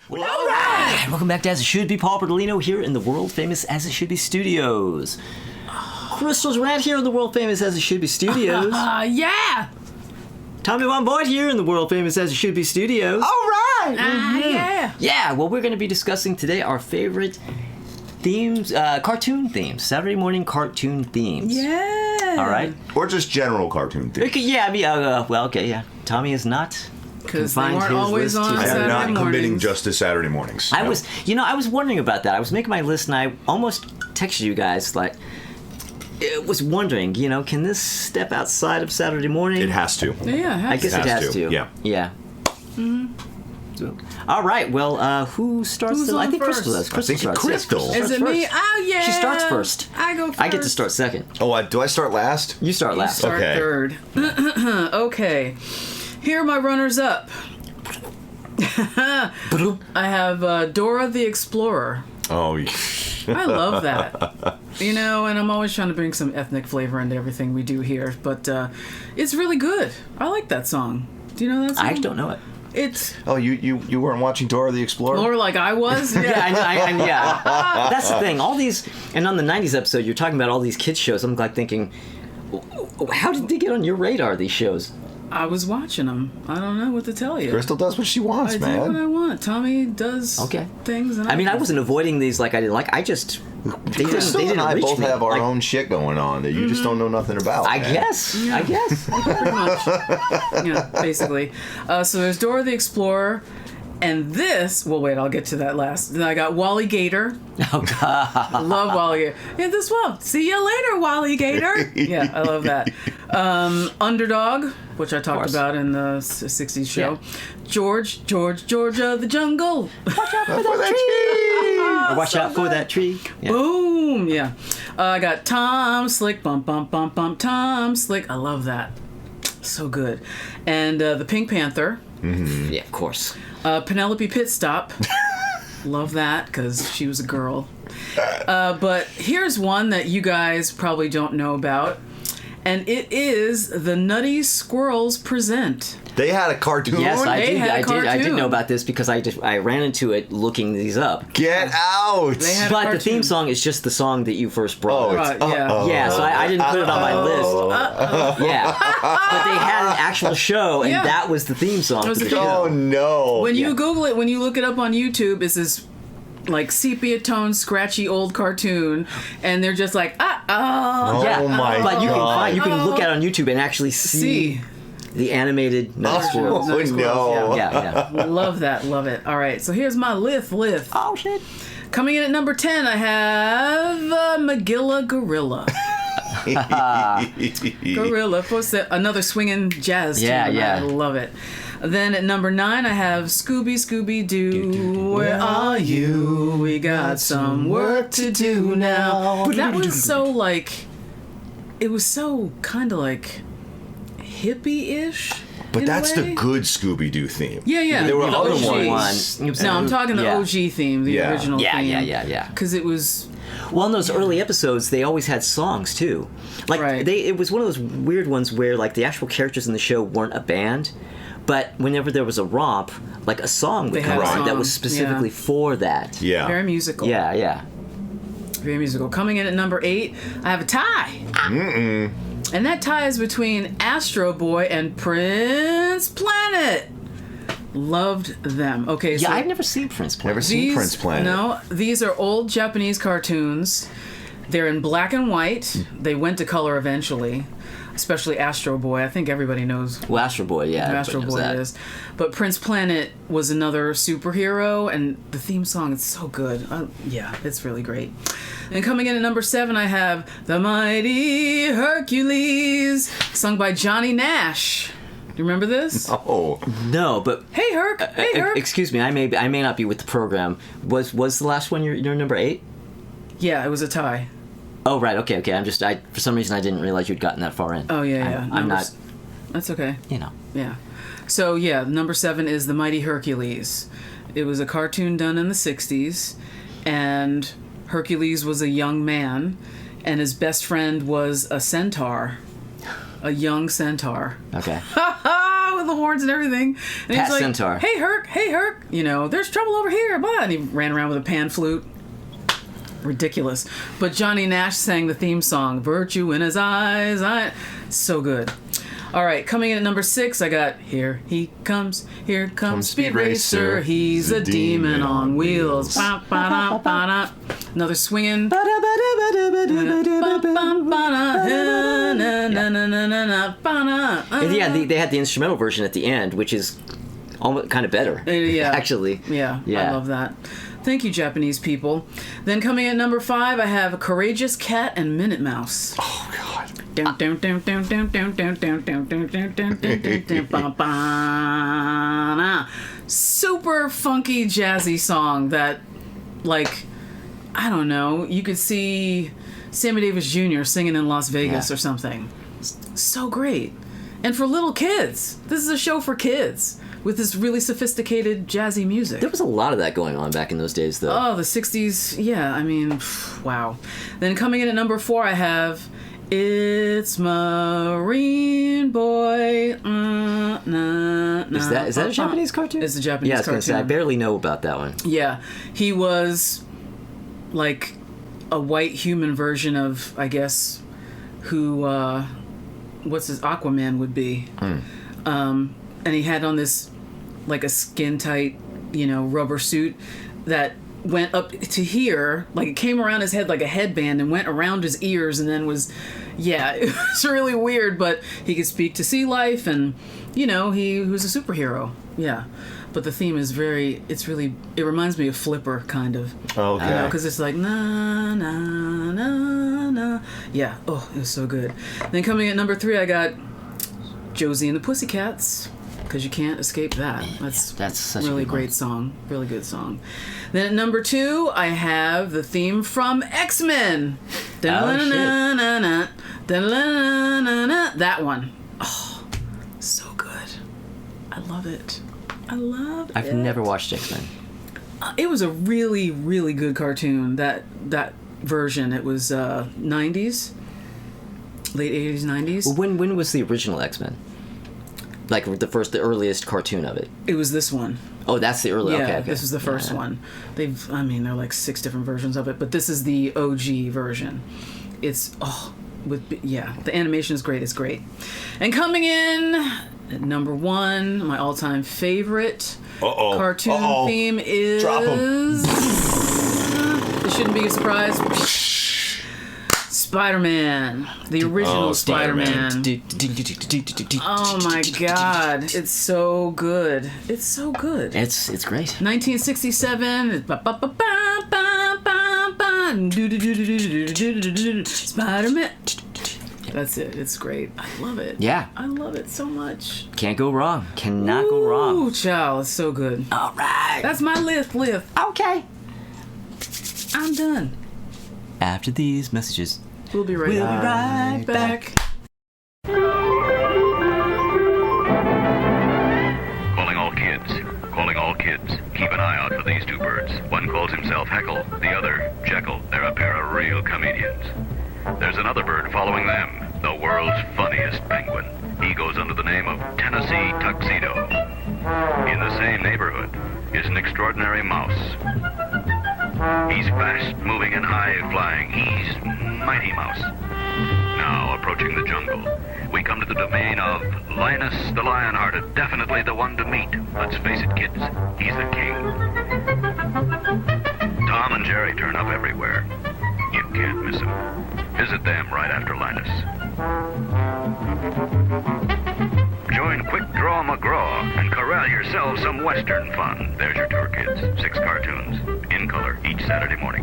Well, all right! Welcome back to As It Should Be. Paul Bertolino here in the world-famous As It Should Be Studios. Crystal's Rant here in the world-famous As It Should Be Studios. Yeah! Tommy Von Boyd here in the world-famous As It Should Be Studios. All right! Yeah! Yeah, well, we're going to be discussing today our favorite themes, cartoon themes. Saturday morning cartoon themes. Yeah! All right? Or just general cartoon themes. Yeah, I mean, well, okay, yeah. Tommy is not... Because they confined weren't his always list to on I am Saturday not mornings. committing just to Saturday mornings. I No. was wondering about that. I was making my list and I almost texted you guys, like, was wondering, can this step outside of Saturday morning? It has to. Yeah, I guess it has to. Yeah. Yeah. Mm-hmm. So, all right. Well, who starts? Who's I on think first? Crystal does. Crystal think starts. Crystal. Yes, Is it starts me? first. Oh, yeah! She starts first. I go first. I get to start second. Oh, do I start last? You start You last. start Okay. third. Okay. Here are my runners-up. I have Dora the Explorer. Oh, I love that. And I'm always trying to bring some ethnic flavor into everything we do here, but it's really good. I like that song. Do you know that song? I don't know it. It's oh, you weren't watching Dora the Explorer? more like I was. Yeah, I know. Yeah, that's the thing. All these, and on the '90s episode, you're talking about all these kids shows. I'm like thinking, how did they get on your radar? These shows. I was watching them. I don't know what to tell you. Crystal does what she wants, I do what I man. want. Tommy does things. And I mean, I wasn't avoiding these like I didn't like. I just they Crystal didn't and I reach both me. have our Like, own shit going on that you just don't know nothing about. I man. guess. I guess. pretty much. Yeah, basically. So there's Dora the Explorer, and this. Well, wait, I'll get to that last. Then I got Wally Gator. Oh God. Love Wally Gator. Yeah, this one. See you later, Wally Gator. Yeah, I love that. Underdog, which I talked about in the '60s show. Yeah. George of the Jungle. Watch out for that tree. Watch out for that tree. Yeah. Boom! Yeah. I got Tom Slick. Bump, bump, bump, bump. Tom Slick. I love that. So good. And the Pink Panther. Yeah, of course. Penelope Pitstop. Love that because she was a girl. But here's one that you guys probably don't know about. And it is the Nutty Squirrels Present. They had a cartoon? Yes, I They did. had a I did cartoon. know about this because I ran into it looking these up. Get out! They had a But the cartoon. theme song is just the song that you first brought. Oh, up. it's, yeah. Yeah, so I didn't put it on my list. Yeah, but they had an actual show, and Yeah. that was the theme song It for was the the- show. Oh, no. When you Yeah. Google it, when you look it up on YouTube, it's this like sepia tone, scratchy old cartoon, and they're just like, Oh, Yeah, my but you God. can look at it on YouTube and actually see the animated Nutty Oh, Squirrels. Nutty Squirrels, no. Yeah. Love that, love it. All right, so here's my list. Oh shit. Coming in at number 10, I have Magilla Gorilla. Gorilla, another swinging jazz tune. Yeah. I love it. Then at number 9, I have Scooby Doo. Where are you? We got some work to do now. That was so like, it was so kind of like hippie-ish. But in a that's the way. good Scooby-Doo theme. Yeah. There were the other OG. ones. No, I'm talking the Yeah. OG theme, the Yeah. original theme. Yeah. Because it was. Well, in those early episodes, they always had songs too. Like Right. it was one of those weird ones where like the actual characters in the show weren't a band, but whenever there was a romp, like a song would They come had a on that song, was specifically for that. Yeah. Very musical. Yeah. Very musical. Coming in at number 8, I have a tie. And that tie is between Astro Boy and Prince Planet. Loved them. Okay, so Yeah, I've never seen Prince Planet. Never seen Prince Planet. No, these are old Japanese cartoons. They're in black and white. They went to color eventually, especially Astro Boy. I think everybody knows Well, Astro Boy, yeah. who everybody Astro knows Boy that. is. But Prince Planet was another superhero, and the theme song is so good. Yeah, it's really great. And coming in at number 7, I have The Mighty Hercules, sung by Johnny Nash. Do you remember this? Oh. No, but Hey, Herc. Hey, Herc. excuse me, I may not be with the program. Was the last one your number 8? Yeah, it was a tie. Oh right, okay. For some reason I didn't realize you'd gotten that far in. Oh, yeah. I'm Numbers- not. That's okay. Yeah. So, yeah, number 7 is The Mighty Hercules. It was a cartoon done in the 60s, and Hercules was a young man, and his best friend was a centaur. A young centaur. Okay. With the horns and everything. And Pat he's like, Centaur. hey, Herc, you know, there's trouble over here, blah. And he ran around with a pan flute. Ridiculous. But Johnny Nash sang the theme song, Virtue in His Eyes. So good. All right, coming in at number 6, I got Here Comes Speed Racer. He's a demon on wheels. Ba-ba-da-ba-da. Another swinging. And yeah, they had the instrumental version at the end, which is almost kind of better. Yeah. Actually. Yeah, Yeah. I love that. Thank you, Japanese people. Then coming in at number 5, I have Courageous Cat and Minute Mouse. Oh God. Super funky jazzy song that, like, I don't know, you could see Sammy Davis Jr. singing in Las Vegas or something. So great. And for little kids. This is a show for kids with this really sophisticated jazzy music. There was a lot of that going on back in those days, though. Oh, the 60s. Yeah, I mean, wow. Then coming in at number 4, I have It's Marine Boy. Is that a Japanese cartoon? It's a Japanese yeah, I was cartoon. gonna say, I barely know about that one. Yeah, he was like a white human version of, I guess, who, what's his Aquaman would be. And he had on this, like a skin tight, you know, rubber suit that went up to here, like it came around his head like a headband and went around his ears and then was, yeah, it was really weird, but he could speak to sea life and, you know, he was a superhero. Yeah. But the theme is it reminds me of Flipper, kind of. Okay. You know, because it's like, na, na, na, na. Yeah. Oh, it was so good. Then coming at number 3, I got Josie and the Pussycats. Because you can't escape that. That's such really a good great song. Really good song. Then at number 2, I have the theme from X-Men. That one. Oh, so good. I love it. I've never watched X-Men. It was a really, really good cartoon. That version. It was 90s, late 80s, 90s. Well, when was the original X-Men? Like the earliest cartoon of it. It was this one. Oh, that's the early. Yeah, Okay. this is the first one. There are like 6 different versions of it, but this is the OG version. It's the animation is great. It's great. And coming in at number 1, my all-time favorite cartoon theme is. Drop 'em. This shouldn't be a surprise. Spider-Man, the original Spider-Man. Oh my God, it's so good. It's so good. It's great. 1967. Spider-Man. That's it. It's great. I love it. Yeah. I love it so much. Can't go wrong. Cannot go wrong. Ooh, child, it's so good. All right. That's my list. Okay. I'm done. After these messages, We'll be right back. Calling all kids. Keep an eye out for these 2 birds. One calls himself Heckle, the other Jekyll. They're a pair of real comedians. There's another bird following them, the world's funniest penguin. He goes under the name of Tennessee Tuxedo. In the same neighborhood is an extraordinary mouse. He's fast-moving and high-flying. He's Mighty Mouse. Now, approaching the jungle, we come to the domain of Linus the Lion-Hearted. Definitely the one to meet. Let's face it, kids, he's the king. Tom and Jerry turn up everywhere. You can't miss them. Visit them right after Linus. Join Quick Draw McGraw and corral yourselves some Western fun. There's your tour, kids. 6 cartoons, in color, each Saturday morning.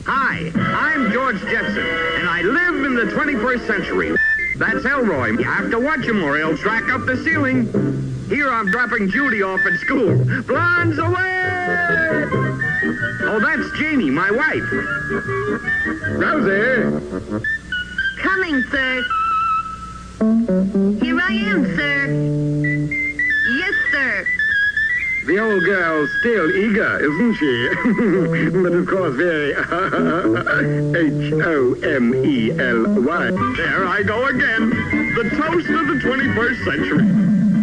Hi, I'm George Jetson, and I live in the 21st century. That's Elroy. You have to watch him or he'll track up the ceiling. Here I'm dropping Judy off at school. Blondes away! Oh, that's Janie, my wife. Rosie! Coming, sir. Here I am, sir. Yes, sir. The old girl's still eager, isn't she? But of course very Homely. There I go again. The toast of the 21st century.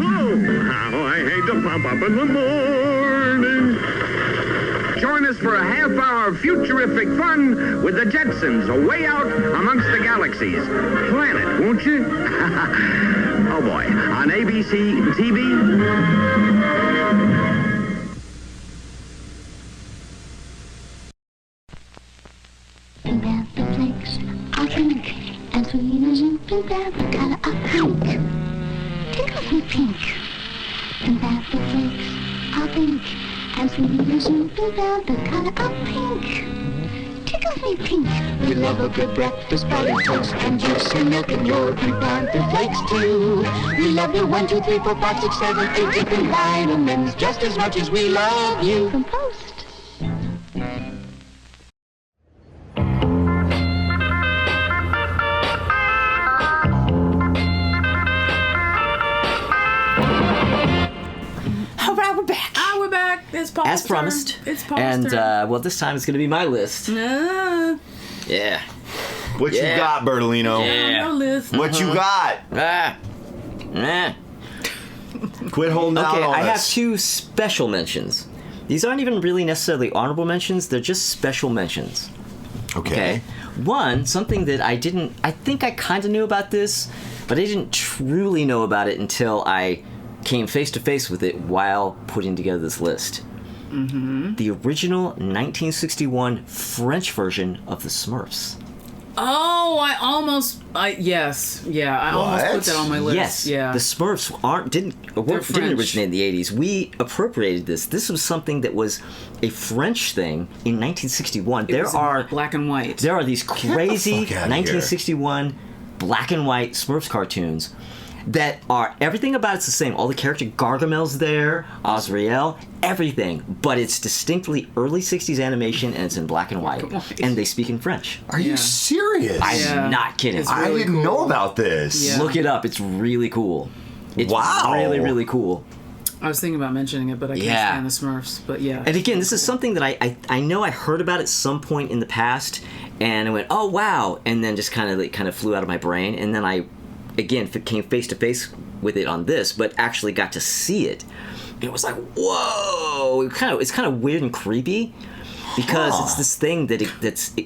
Oh, how I hate to pop up in the morning. Join us for a half hour of futurific fun with the Jetsons away out amongst the galaxies. Planet, won't you? Oh boy, on ABC TV. Pink panther flakes are pink, and sweet as you pink panther color of pink. Tickles me pink. Pink panther flakes are pink, and sweet as you pink panther color of pink. Tickles me pink. We love a good breakfast, buttered toast, and juice and milk, and your Pink Panther flakes too. We love your 1, 2, 3, 4, 5, 6, 7, 8 different vitamins, just as much as we love you. From Post. All right, we're back. We're back. It's Paul's As turn. promised. It's Paul's and, turn. well, this time it's going to be my list. Yeah. What Yeah. you got, Bertolino? Yeah. No list. What you got? Ah. Quit holding out Okay, on I have us. 2 special mentions. These aren't even really necessarily honorable mentions, they're just special mentions. Okay. One, something that I think I kind of knew about this, but I didn't truly know about it until I came face to face with it while putting together this list. Mm-hmm. The original 1961 French version of the Smurfs. Oh, I almost put that on my list. Yes, Yeah. the Smurfs didn't French. originate in the 80s. We appropriated this. This was something that was a French thing in 1961. It was in black and white. There are these crazy fuck outta 1961 black and white Smurfs cartoons that are, everything about it's the same. All the character, Gargamel's there, Azrael, everything, but it's distinctly early 60s animation and it's in black and white. And they speak in French. Are you serious? I'm not kidding. It's I really didn't cool. know about this. Yeah. Look it up. It's really cool. It's Wow. really, really cool. I was thinking about mentioning it, but I can't Yeah. stand the Smurfs. But yeah. And again, this is something that I know I heard about at some point in the past, and I went, oh wow, and then just kind of flew out of my brain, and then I, again, came face to face with it on this, but actually got to see it. And it was like, whoa! It's kind of weird and creepy because it's this thing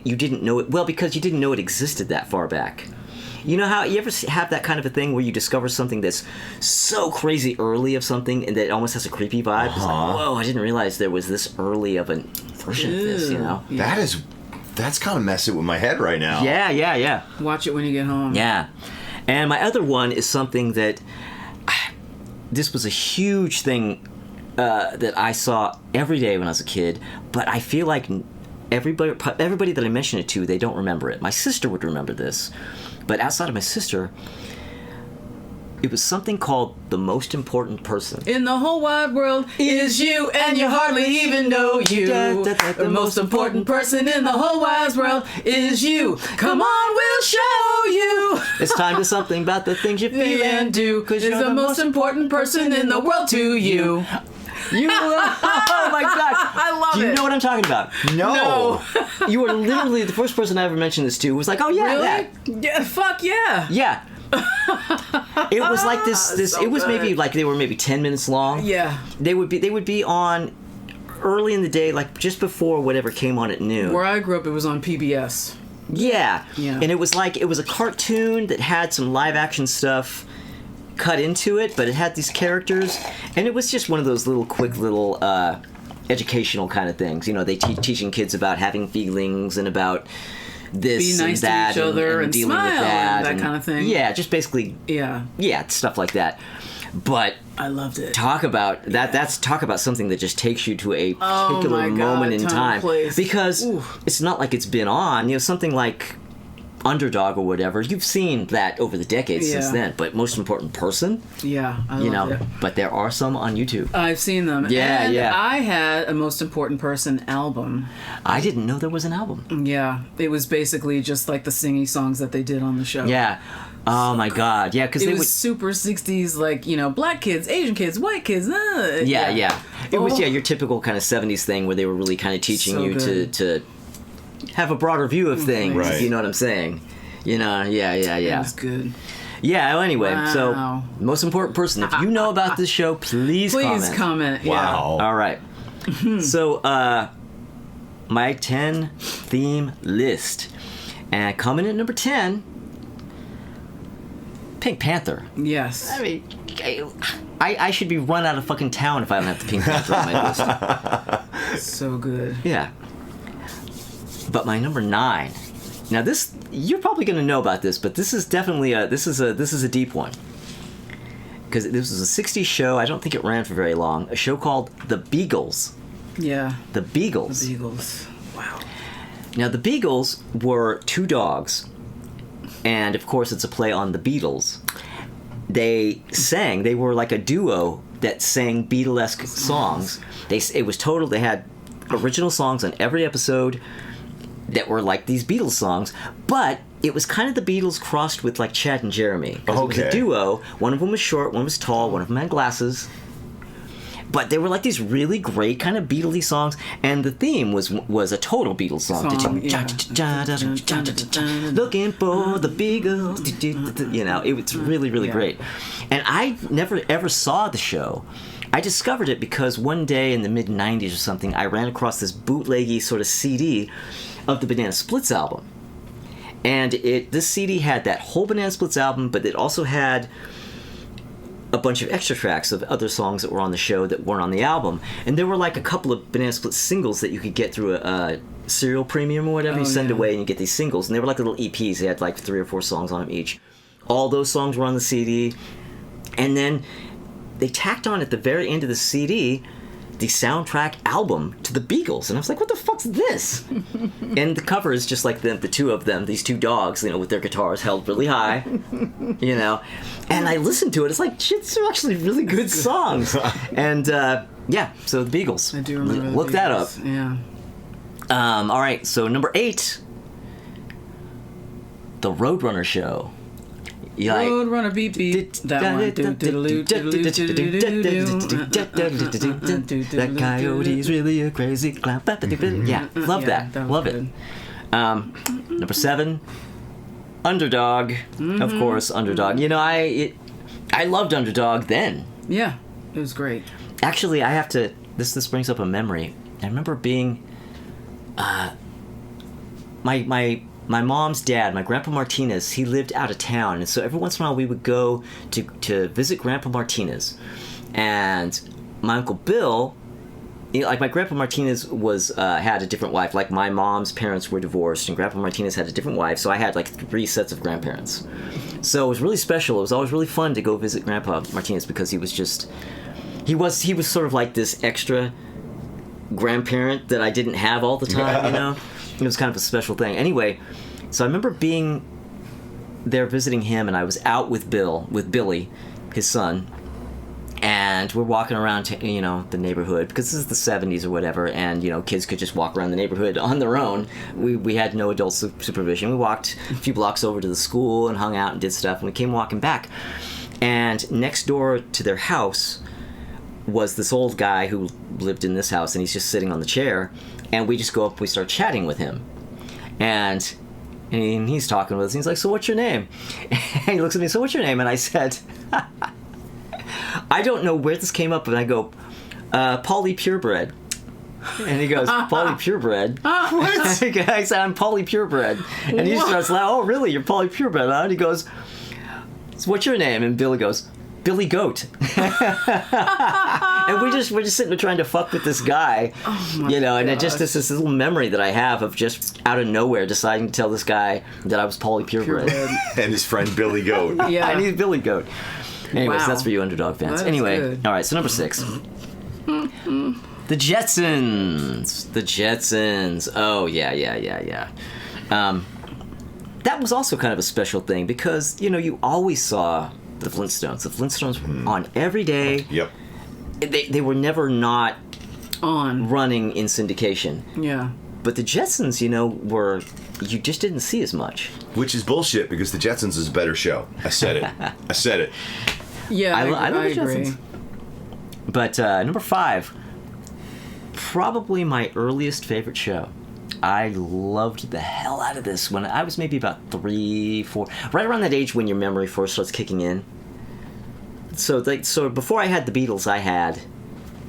you didn't know it. Well, because you didn't know it existed that far back. You know how you ever have that kind of a thing where you discover something that's so crazy early of something and that it almost has a creepy vibe? It's like, whoa, I didn't realize there was this early of a version of this, you know? That's kind of messing with my head right now. Yeah. Watch it when you get home. Yeah. And my other one is something that this was a huge thing that I saw every day when I was a kid, but I feel like everybody that I mention it to, they don't remember it. My sister would remember this, but outside of my sister, it was something called The Most Important Person. In the whole wide world is you, and you hardly even know you. The most important person in the whole wide world is you. Come on, we'll show you. It's time to something about the things you feel And do, because you're the most important person in the world to you. Oh my god! I love Do you it. know what I'm talking about? No. You were literally the first person I ever mentioned this to. Was like, oh yeah, Really? that. Yeah, fuck yeah. Yeah. It was like this. So It was good. maybe like they were maybe 10 minutes long. Yeah. They would be on early in the day, like just before whatever came on at noon. Where I grew up, it was on PBS. Yeah. Yeah. And it was a cartoon that had some live action stuff cut into it, but it had these characters, and it was just one of those quick little educational kind of things. You know, they teaching kids about having feelings and about this Be nice and that to each other and dealing smile with that and that kind of thing. Yeah, just basically Yeah. stuff like that. But I loved it. talk about that. That's talk about something that just takes you to a particular my God, moment in time time. and place. Because Oof. it's not like it's been on. You know, something like Underdog or whatever. You've seen that over the decades since Yeah. then. But Most Important Person, Yeah, I you loved know. it. But there are some on YouTube. I've seen them. Yeah, and yeah. I had a Most Important Person album. I didn't know there was an album. Yeah, it was basically just like the singy songs that they did on the show. Yeah. Oh my God! Yeah, because It they was would. super 60s, like, black kids, Asian kids, white kids. Yeah. It was your typical kind of 70s thing where they were really kind of teaching So you good. to have a broader view of things. Right. If you know what I'm saying? It was good. Yeah. Well, anyway, Wow. so most important person. If you know about this show, please comment. Yeah. Wow. All right. So, my 10 theme list, and coming in at number 10, Pink Panther. Yes. I mean, I should be run out of fucking town if I don't have the Pink Panther on my list. So good. Yeah. But my number 9. Now this, you're probably going to know about this, but this is definitely this is a deep one. Because this was a 60s show. I don't think it ran for very long. A show called The Beagles. Yeah. The Beagles. The Beagles. Wow. Now the Beagles were 2 dogs. And of course it's a play on the Beatles. They were like a duo that sang Beatlesque songs. They had original songs on every episode that were like these Beatles songs, but it was kind of the Beatles crossed with like Chad and Jeremy. It was a duo. One of them was short, one was tall, one of them had glasses. But they were like these really great kind of Beatlesy songs, and the theme was a total Beatles song. Looking for the Beagles. It's really, really great. And I never ever saw the show. I discovered it because one day in the mid-90s or something, I ran across this bootleggy sort of CD of the Banana Splits album. And this CD had that whole Banana Splits album, but it also had a bunch of extra tracks of other songs that were on the show that weren't on the album. And there were like a couple of Banana Split singles that you could get through a Serial Premium or whatever. You send away and you get these singles. And they were like little EPs. They had like 3 or 4 songs on them each. All those songs were on the CD. And then they tacked on at the very end of the CD the soundtrack album to the Beagles. And I was like, what the fuck's this? And the cover is just like the 2 of them, these 2 dogs, with their guitars held really high, And I listened to it. It's like, shit, these are actually really good songs. And, so the Beagles. I do remember Look that up. Yeah. All right, so number 8, The Roadrunner Show. Roadrunner beep beep. That one. That coyote's really a crazy clown. Yeah, love that. Love it. Number 7, Underdog. Of course, Underdog. I loved Underdog then. Yeah, it was great. Actually, I have to. This brings up a memory. I remember being. My mom's dad, my Grandpa Martinez, he lived out of town, and so every once in a while we would go to visit Grandpa Martinez. And my Uncle Bill, my Grandpa Martinez had a different wife. Like, my mom's parents were divorced, and Grandpa Martinez had a different wife, so I had like 3 sets of grandparents. So it was really special. It was always really fun to go visit Grandpa Martinez because he was sort of like this extra grandparent that I didn't have all the time, It was kind of a special thing. Anyway, so I remember being there visiting him, and I was out with Billy, his son, and we're walking around, the neighborhood, because this is the 70s or whatever, and, kids could just walk around the neighborhood on their own. We had no adult supervision. We walked a few blocks over to the school and hung out and did stuff, and we came walking back. And next door to their house was this old guy who lived in this house, and he's just sitting on the chair. And we just go up, we start chatting with him. And he's talking with us, and he's like, so what's your name? And he looks at me, so what's your name? And I said, I don't know where this came up, and I go, Paulie Purebred. And he goes, Paulie Purebred? What? I said, I'm Paulie Purebred. And he starts laughing, oh, really, you're Paulie Purebred, huh? And he goes, so what's your name? And Billy goes, Billy Goat. And we're just sitting there trying to fuck with this guy, and it just is this little memory that I have of just out of nowhere deciding to tell this guy that I was Paulie Purebred. And his friend Billy Goat. Yeah. And he's Billy Goat. Anyways, that's for you Underdog fans. Anyway, good. All right, so number 6. The Jetsons. The Jetsons. Oh, yeah. That was also kind of a special thing because, you always saw the Flintstones. The Flintstones were on every day. Yep. They were never not on running in syndication. Yeah. But the Jetsons, you just didn't see as much. Which is bullshit because the Jetsons is a better show. I said it. Yeah, I love I the agree. Jetsons. But number 5, probably my earliest favorite show. I loved the hell out of this when I was maybe about 3, 4, right around that age when your memory first starts kicking in. So before I had the Beatles, I had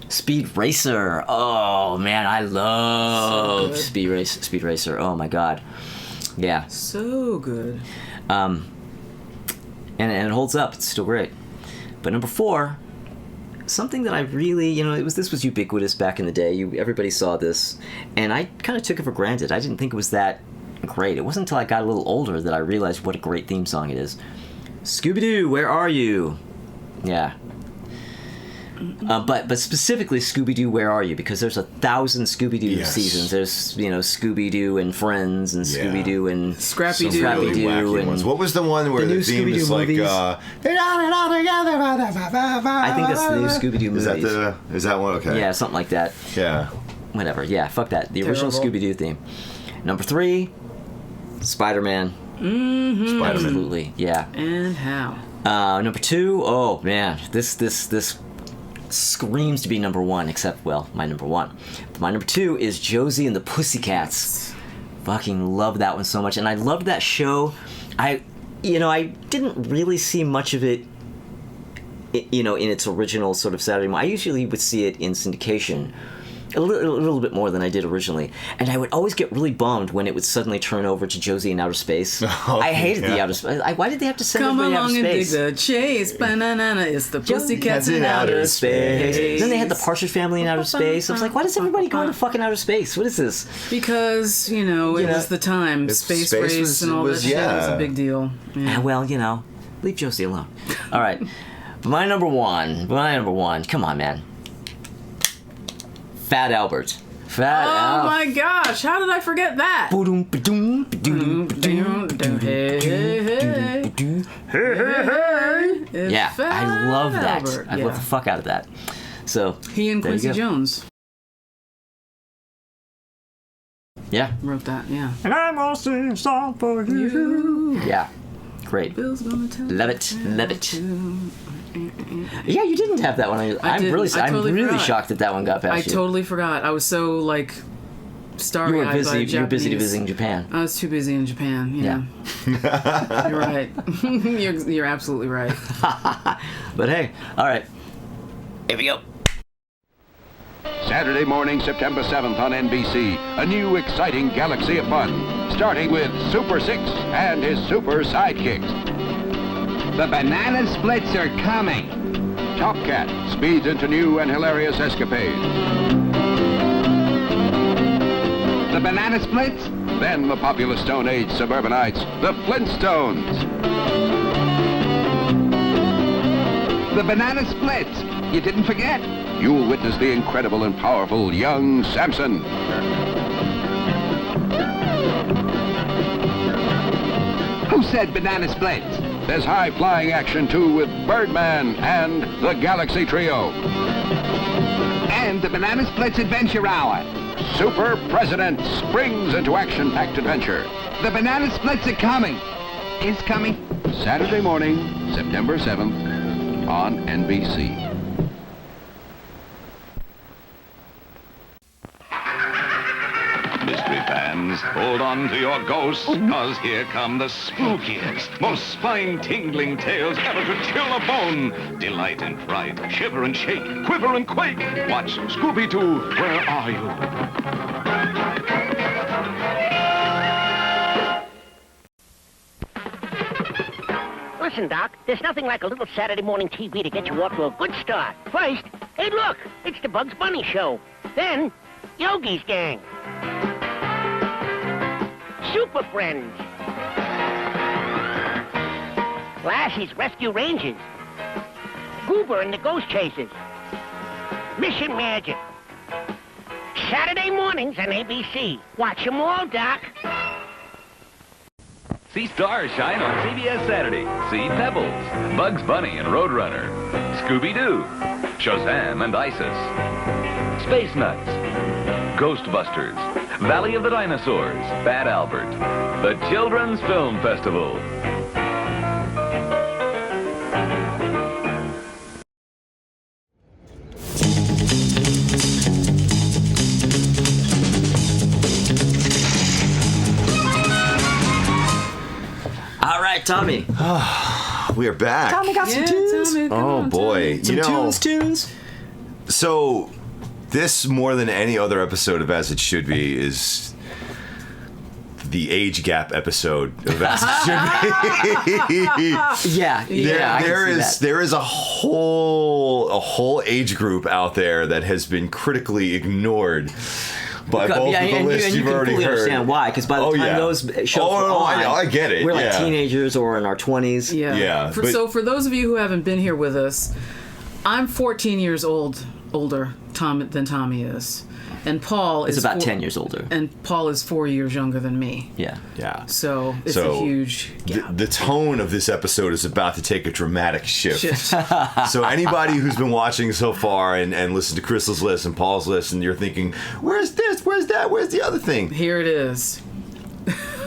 Speed Racer. Oh man, I love Speed Racer. Oh my god, yeah, So good. and it holds up. It's still great. But number 4, something that I really, this was ubiquitous back in the day. Everybody saw this, and I kind of took it for granted. I didn't think it was that great. It wasn't until I got a little older that I realized what a great theme song it is. Scooby-Doo, where are you? Yeah. But specifically Scooby-Doo, Where Are You? Because there's 1,000 Scooby-Doo seasons. There's Scooby-Doo and Friends and Scooby-Doo and Scrappy-Doo. Really wacky ones. What was the one where the theme is like movies. They got it all together. I think that's the new Scooby-Doo movies. Is that one? Okay. Yeah, something like that. Yeah. Whatever. Yeah, fuck that. The original Terrible. Scooby-Doo theme. Number 3, Spider-Man. Mm-hmm. Spider-Man. Absolutely. Yeah. And how? Number 2, oh man, this screams to be number 1, except, well, my number 1. But my number 2 is Josie and the Pussycats. Fucking love that one so much, and I loved that show. I didn't really see much of it, in its original sort of Saturday morning. I usually would see it in syndication. A little bit more than I did originally, and I would always get really bummed when it would suddenly turn over to Josie in outer space. I hated the outer space. Why did they have to send Come everybody along out of and dig space? the chase. Banana, it's the Pussycats in outer outer space. space. Then they had the Partridge Family in outer space. I was like, why does everybody go into fucking outer space? What is this? Because, it was the time. Space race and all that shit was a big deal. Yeah. Well, leave Josie alone. All right. My number one. Come on, man. Fat Albert. Oh my gosh, how did I forget that? Hey. Yeah, I love that. Albert. I love the fuck out of that. So He and there you Quincy go. Jones Yeah. wrote that, yeah. And I'm gonna sing a song for you. Yeah. Great. Bill's gonna tell Love it. me Love what it. to- Yeah, you didn't have that one. I'm didn't. really, I I'm totally really forgot. shocked that one got past I you. totally forgot. I was so, starry-eyed You were by busy. You were busy Japanese. visiting Japan. I was too busy in Japan, yeah. You're right. You're absolutely right. But hey, all right. Here we go. Saturday morning, September 7th on NBC. A new exciting galaxy of fun. Starting with Super 6 and his super sidekicks. The banana splits are coming. Top Cat speeds into new and hilarious escapades. The banana splits? Then the popular Stone Age suburbanites, the Flintstones. The banana splits. You didn't forget. You'll witness the incredible and powerful young Samson. Who said banana splits? There's high-flying action, too, with Birdman and the Galaxy Trio. And the banana splits adventure hour. Super President springs into action-packed adventure. The banana splits are coming. Is coming. Saturday morning, September 7th on NBC. Mystery fans, hold on to your ghosts, cause here come the spookiest, most spine-tingling tales ever to chill a bone. Delight and fright, shiver and shake, quiver and quake. Watch Scooby-Doo, Where Are You? Listen, Doc, there's nothing like a little Saturday morning TV to get you off to a good start. First, hey, look, it's the Bugs Bunny Show. Then, Yogi's Gang. Super Friends. Lassie's Rescue Rangers. Goober and the Ghost Chasers. Mission Magic. Saturday mornings on ABC. Watch them all, Doc. See stars shine on CBS Saturday. See Pebbles, Bugs Bunny and Roadrunner, Scooby-Doo, Shazam and Isis, Space Nuts, Ghostbusters, Valley of the Dinosaurs, Bad Albert. The Children's Film Festival. All right, Tommy. We are back. Tommy got some tunes. Tommy, come Oh on, boy, Tommy. Tunes. So, this more than any other episode of As It Should Be is the age gap episode of As It Should Be. Yeah, I can see that. There is a whole age group out there that has been critically ignored by both of the lists you've already fully heard. understand why, because by the time those shows were on, I get it. We're like teenagers or in our 20s. Yeah. So for those of you who haven't been here with us, I'm 14 years older than Tommy is. And Paul is about 10 years older. And Paul is 4 years younger than me. Yeah. So it's a huge gap. The tone of this episode is about to take a dramatic shift. So anybody who's been watching so far and listened to Crystal's list and Paul's list, and you're thinking, where's this? Where's that? Where's the other thing? Here it is.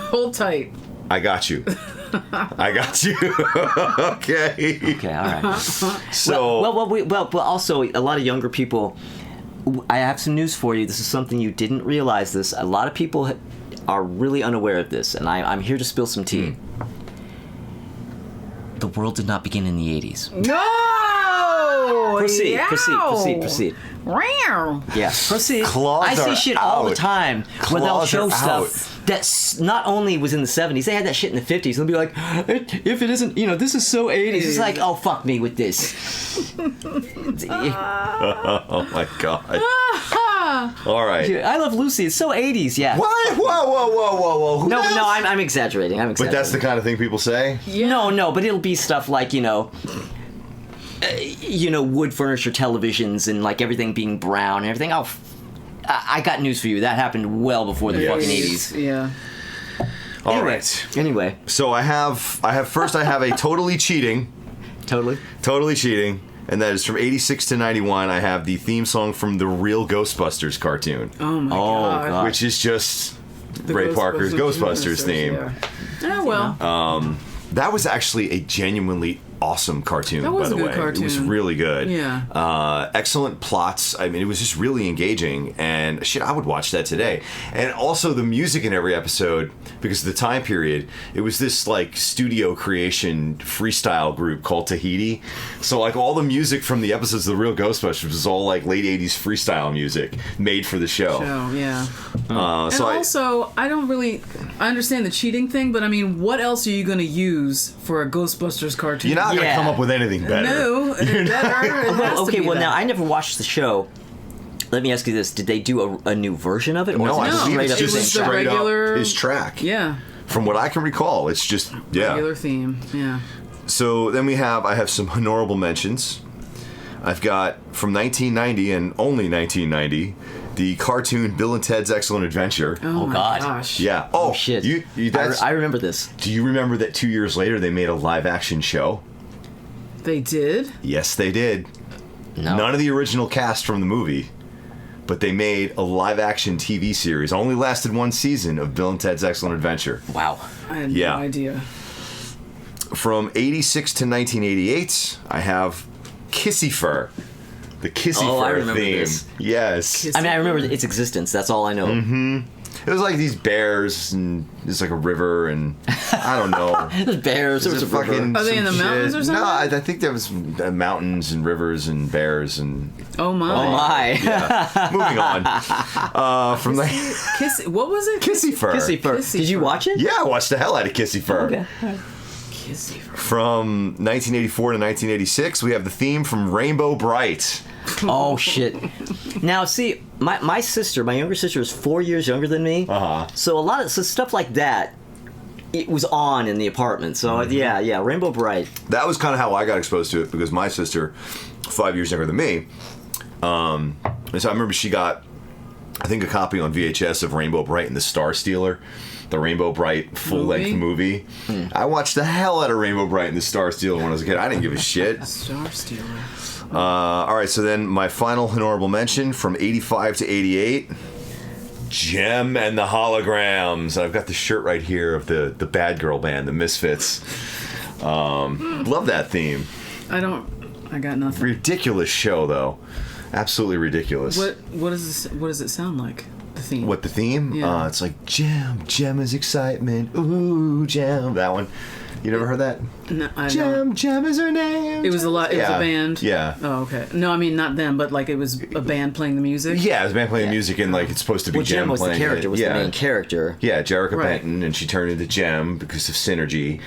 Hold tight. I got you. Okay. Okay, all right. So but also a lot of younger people. I have some news for you. This is something you didn't realize. This a lot of people are really unaware of this, and I'm here to spill some tea. The world did not begin in the 80s. No. Proceed. Yeah, proceed. Claws I see are shit all the out. time where they'll Claws show are stuff that's not only was in the 70s, they had that shit in the 50s. They'll be like, if it isn't, this is so 80s. It's like, oh, fuck me with this. oh my god. All right. I Love Lucy. It's so 80s, yeah. What? Whoa. No, I'm exaggerating. But that's the kind of thing people say? Yeah. No, but it'll be stuff like, wood furniture televisions and like everything being brown and everything. Oh, I got news for you. That happened well before the fucking 80s. Yeah. All right. Anyway. So I have a Totally Cheating. Totally Cheating. And that is from 86 to 91. I have the theme song from the real Ghostbusters cartoon. Oh my God. Which is just Ray Parker's Ghostbusters theme. Yeah, well. That was actually a genuinely awesome cartoon, that was by the a good way. Cartoon. It was really good. Yeah. Excellent plots. I mean, it was just really engaging, and shit, I would watch that today. And also the music in every episode, because of the time period, it was this like studio creation freestyle group called Tahiti. So like all the music from the episodes of the real Ghostbusters was all like late 80s freestyle music made for the show. Yeah. And I understand the cheating thing, but I mean, what else are you going to use for a Ghostbusters cartoon? You're not going to come up with anything better. No, Well, now I never watched the show. Let me ask you this: did they do a new version of it? Or No, I believe it's just the straight regular up his track. Yeah. From what I can recall, it's just regular theme. Yeah. So then I have some honorable mentions. I've got from 1990 and only 1990, the cartoon Bill and Ted's Excellent Adventure. Oh my God. gosh. Yeah. Oh shit. I remember this. Do you remember that 2 years later they made a live action show? They did? Yes, they did. No. None of the original cast from the movie, but they made a live action TV series. Only lasted one season of Bill and Ted's Excellent Adventure. Wow. I had no idea. From 86 to 1988, I have Kissy Fur. The Kissy Fur I remember theme. this. Yes. I mean, I remember its existence. That's all I know. Mm-hmm. It was like these bears, and there's like a river, and I don't know. There's bears. There was a river. Are they in the mountains or something? No, I think there was mountains and rivers and bears and. Oh my. Oh my. Yeah. Moving on. From the Kissy. What was it? Kissy Fur. Kissy Fur. Did you watch it? Yeah, I watched the hell out of Kissy Fur. Okay. Kissy Fur. From 1984 to 1986, we have the theme from Rainbow Bright. Oh shit! Now see, my younger sister is 4 years younger than me. So a lot of stuff like that, it was on in the apartment. So yeah, Rainbow Bright. That was kind of how I got exposed to it, because my sister, 5 years younger than me, and so I remember she got, I think, a copy on VHS of Rainbow Bright and the Star Stealer. The Rainbow Bright full-length movie. I watched the hell out of Rainbow Bright and the Star Stealer when I was a kid. I didn't give a shit. Star Stealer. All right, so then my final honorable mention from 85 to 88. Jem and the Holograms. I've got the shirt right here of the bad girl band, the Misfits. Love that theme. I got nothing. Ridiculous show, though. Absolutely ridiculous. What does it sound like? The theme. What, the theme? Yeah. It's like Jem is excitement. Ooh, Jem. That one. You never heard that? No, I don't. Jem is her name. It was a band. Yeah. Oh, okay. No, I mean not them, but like it was a band playing the music. Yeah, it was a band playing the music, and like it's supposed to be Jem was playing the character. it. Was the main character. Yeah, Jerrica Right. Benton, and she turned into Jem because of synergy,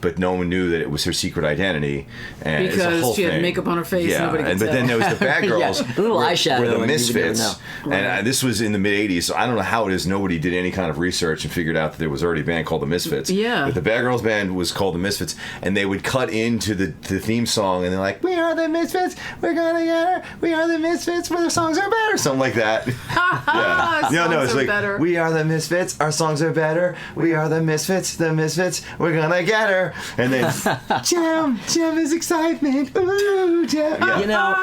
but no one knew that it was her secret identity, and it's a Because whole she had thing. makeup on her face. Yeah, Nobody could but tell. then there was the bad girls. A little eyeshadow, were the and you would never Misfits, know. and this was in the mid '80s. So I don't know how it is. Nobody did any kind of research and figured out that there was already a band called the Misfits. Yeah. But the bad girls band was called the Misfits, and they would cut into the theme song, and they're like, "We are the Misfits. We're gonna get her. We are the Misfits. Where the songs are better." Something like that. Yeah. No, it's like better. we are the Misfits. Our songs are better. We are the Misfits. The Misfits. We're gonna get her. And then Jem is excitement. Ooh, Jem. Yeah. You know,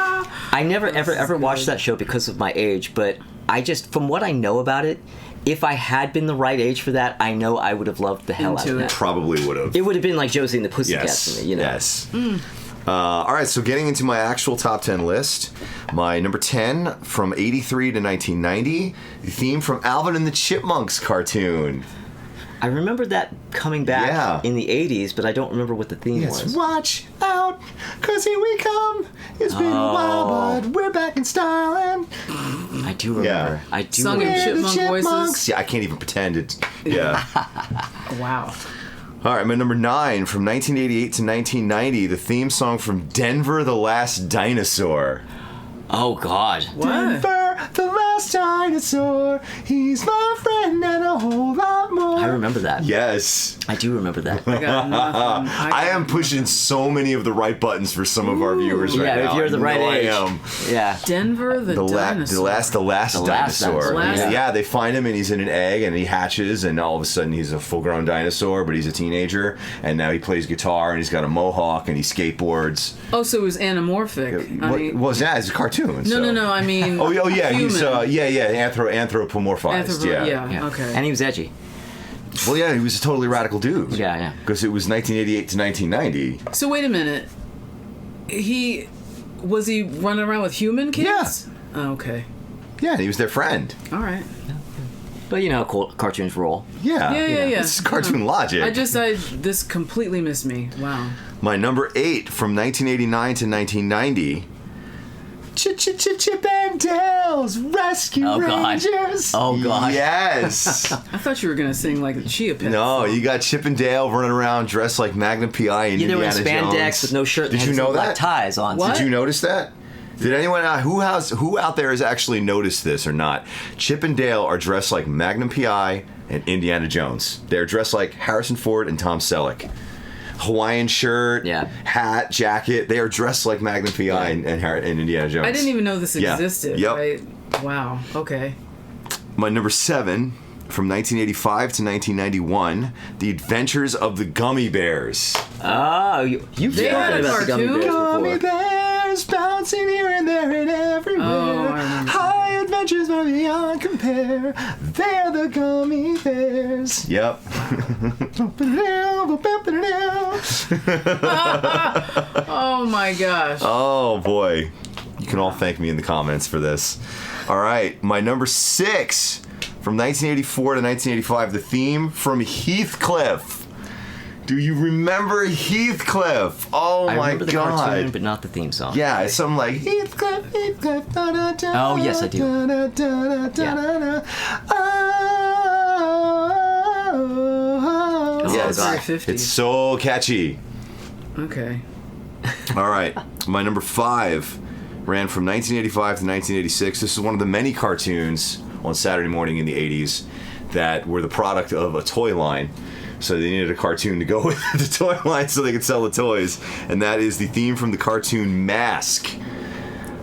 I never ever watched that show because of my age, but I just, from what I know about it, if I had been the right age for that, I know I would have loved the hell out of that. Probably would have. It would have been like Josie and the Pussycats Yes. to me, you know. Yes. All right, so getting into my actual top 10 list, my number 10 from 83 to 1990, the theme from Alvin and the Chipmunks cartoon. I remember that coming back in the 80s, but I don't remember what the theme was. Watch out, cause here we come. It's been a while, but we're back in style. And I do remember. I do Sung in remember. chipmunk voices. Yeah, I can't even pretend it. Yeah. Wow. All right, my number 9 from 1988 to 1990, the theme song from Denver the Last Dinosaur. Oh, God. What? Denver, the last dinosaur. He's my friend and a whole lot more. I remember that. Yes. I do remember that. I got nothing. I am pushing so many of the right buttons for some of our viewers right now. Yeah, if you're the I right know age. I am. Yeah. Denver the dinosaur. The last dinosaur. dinosaur. Yeah, they find him and he's in an egg and he hatches and all of a sudden he's a full-grown dinosaur, but he's a teenager and now he plays guitar and he's got a mohawk and he skateboards. Oh, so it was anamorphic. I mean, Well, yeah, it's a cartoon. No. I mean, Oh yeah, human. he's anthropomorphized. Yeah. Okay. And he was edgy. Well, yeah, he was a totally radical dude. Yeah. Because it was 1988 to 1990. So wait a minute. Was he running around with human kids? Yeah. Oh, okay. Yeah, and he was their friend. All right. But you know how cartoons roll. Yeah. Yeah. It's cartoon logic. This completely missed me. Wow. My number 8 from 1989 to 1990. Chip and Dale's Rescue Rangers. Oh, God. Yes. I thought you were gonna sing like the Chia Pet. No, you got Chip and Dale running around dressed like Magnum PI and They were in Indiana spandex Jones. with no shirt. Did you know black that? ties on. What? Did you notice that? Did anyone who out there has actually noticed this or not? Chip and Dale are dressed like Magnum PI and Indiana Jones. They're dressed like Harrison Ford and Tom Selleck. Hawaiian shirt, hat, jacket. They are dressed like Magnum PI and Indiana Jones. I didn't even know this existed. Yep. Right? Wow. Okay. My number 7 from 1985 to 1991, The Adventures of the Gummy Bears. Oh, you've They had spoken a about the Gummy cartoon? Bears Gummy before. Bears bouncing here and there and everywhere. Oh, I remember. High adventures are beyond compare. They're the Gummy Bears. Yep. Oh my gosh. Oh boy. You can all thank me in the comments for this. All right, my number 6 from 1984 to 1985, the theme from Heathcliff. Do you remember Heathcliff? Oh I my remember the god. cartoon, but not the theme song. Yeah, it's something like Heathcliff, Heathcliff, da da da. Oh, yes, I do. Da, da, da, da, Yeah. da, da. Oh, Yes, very 50s. it's so catchy. Okay. All right, my number 5 ran from 1985 to 1986. This is one of the many cartoons on Saturday morning in the 80s that were the product of a toy line. So they needed a cartoon to go with the toy line so they could sell the toys. And that is the theme from the cartoon Mask.